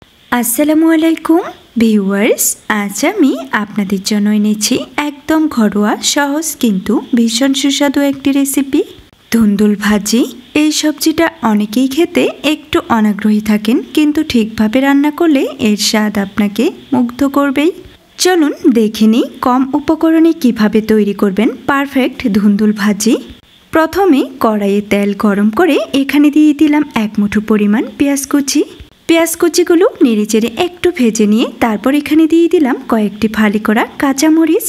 আসসালামু আলাইকুম ভিউয়ার্স, আজ আমি আপনাদের জন্য এনেছি একদম ঘরোয়া সহজ কিন্তু ভীষণ সুস্বাদু একটি রেসিপি, ধুন্দুল ভাজি। এই সবজিটা অনেকেই খেতে একটু অনাগ্রহী থাকেন, কিন্তু ঠিকভাবে রান্না করলে এর স্বাদ আপনাকে মুগ্ধ করবেই। চলুন দেখে নিই কম উপকরণে কিভাবে তৈরি করবেন পারফেক্ট ধুন্দুল ভাজি। প্রথমে কড়াইয়ে তেল গরম করে এখানে দিয়ে দিলাম 1 মুঠো পরিমাণ পেঁয়াজ কুচি। পেঁয়াজ কুচিগুলো নেড়েচেড়ে একটু ভেজে নিয়ে তারপর এখানে দিয়ে দিলাম কয়েকটি ফালি করা কাঁচামরিচ।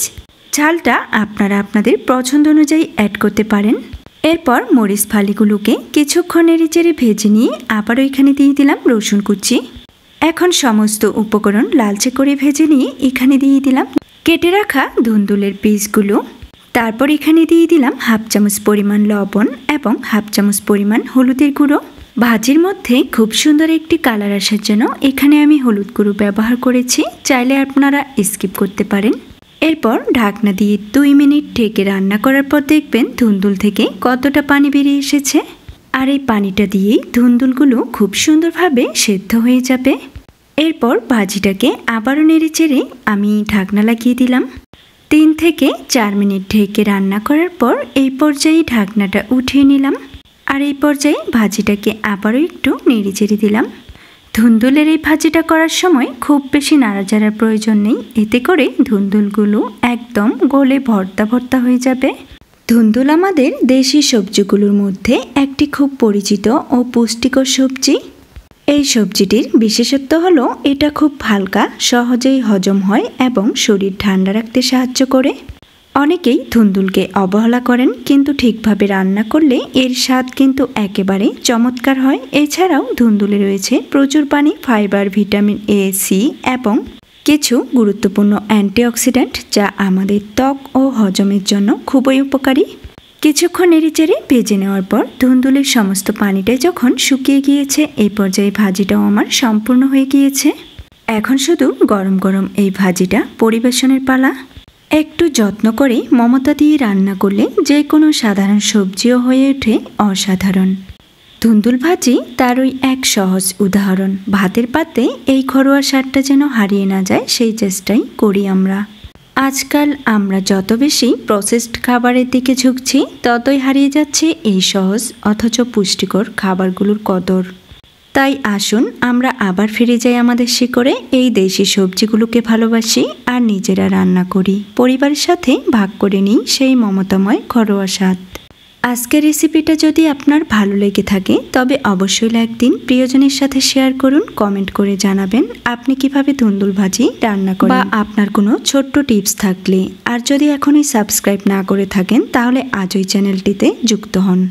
ঝালটা আপনারা আপনাদের পছন্দ অনুযায়ী অ্যাড করতে পারেন। এরপর মরিচ ফালিগুলোকে কিছুক্ষণ নেড়েচেড়ে ভেজে নিয়ে আবারও এখানে দিয়ে দিলাম রসুন কুচি। এখন সমস্ত উপকরণ লালচে করে ভেজে নিয়ে এখানে দিয়ে দিলাম কেটে রাখা ধুন্দুলের পিসগুলো। তারপর এখানে দিয়ে দিলাম 1/2 চামচ পরিমাণ লবণ এবং 1/2 চামচ পরিমাণ হলুদের গুঁড়ো। ভাজির মধ্যে খুব সুন্দর একটি কালার আসার জন্য এখানে আমি হলুদ গুঁড়ো ব্যবহার করেছি, চাইলে আপনারা স্কিপ করতে পারেন। এরপর ঢাকনা দিয়ে 2 মিনিট ঢেকে রান্না করার পর দেখবেন ধুন্দুল থেকে কতটা পানি বেরিয়ে এসেছে। আর এই পানিটা দিয়েই ধুন্দুলগুলো খুব সুন্দরভাবে সেদ্ধ হয়ে যাবে। এরপর ভাজিটাকে আবারও নেড়েচেড়ে আমি ঢাকনা লাগিয়ে দিলাম। 3 থেকে 4 মিনিট ঢেকে রান্না করার পর এই পর্যায়ে ঢাকনাটা উঠিয়ে নিলাম। আর এই পর্যায়ে ভাজিটাকে আবারও একটু নেড়েচেড়ে দিলাম। ধুন্দুলের এই ভাজিটা করার সময় খুব বেশি নাড়াচাড়ার প্রয়োজন নেই, এতে করে ধুন্দুলগুলো একদম গলে ভর্তা ভর্তা হয়ে যাবে। ধুন্দুল আমাদের দেশি সবজিগুলোর মধ্যে একটি খুব পরিচিত ও পুষ্টিকর সবজি। এই সবজিটির বিশেষত্ব হলো এটা খুব হালকা, সহজেই হজম হয় এবং শরীর ঠান্ডা রাখতে সাহায্য করে। অনেকেই ধুন্দুলকে অবহেলা করেন, কিন্তু ঠিকভাবে রান্না করলে এর স্বাদ কিন্তু একেবারে চমৎকার হয়। এছাড়াও ধুন্দুলে রয়েছে প্রচুর পানি, ফাইবার, ভিটামিন এ, সি এবং কিছু গুরুত্বপূর্ণ অ্যান্টিঅক্সিডেন্ট, যা আমাদের ত্বক ও হজমের জন্য খুবই উপকারী। কিছুক্ষণ নেড়েচেড়ে ভেজে নেওয়ার পর ধুন্দুলের সমস্ত পানিটাই যখন শুকিয়ে গিয়েছে, এই পর্যায়ে ভাজিটাও আমার সম্পূর্ণ হয়ে গিয়েছে। এখন শুধু গরম গরম এই ভাজিটা পরিবেশনের পালা। একটু যত্ন করে মমতা দিয়ে রান্না করলে যে কোনো সাধারণ সবজিও হয়ে ওঠে অসাধারণ। ধুন্দুল ভাজি তার ওই এক সহজ উদাহরণ। ভাতের পাতে এই ঘরোয়া স্বাদটা যেন হারিয়ে না যায়, সেই চেষ্টাই করি আমরা। আজকাল আমরা যত বেশি প্রসেসড খাবারের দিকে ঝুঁকছি, ততই হারিয়ে যাচ্ছে এই সহজ অথচ পুষ্টিকর খাবারগুলোর কদর। তাই আসুন আমরা আবার ফিরে যাই আমাদের শিকড়ে, এই দেশি সবজিগুলোকে ভালোবাসি আর নিজেরা রান্না করি, পরিবারের সাথে ভাগ করে নিই সেই মমতাময় ঘরোয়া স্বাদ। আজকের রেসিপিটা যদি আপনার ভালো লেগে থাকে তবে অবশ্যই লাইক দিন, প্রিয়জনের সাথে শেয়ার করুন, কমেন্ট করে জানাবেন আপনি কিভাবে ধুন্দুল ভাজি রান্না করেন বা আপনার কোনো ছোট্ট টিপস থাকলে। আর যদি এখনই সাবস্ক্রাইব না করে থাকেন তাহলে আজই চ্যানেলটিতে যুক্ত হন।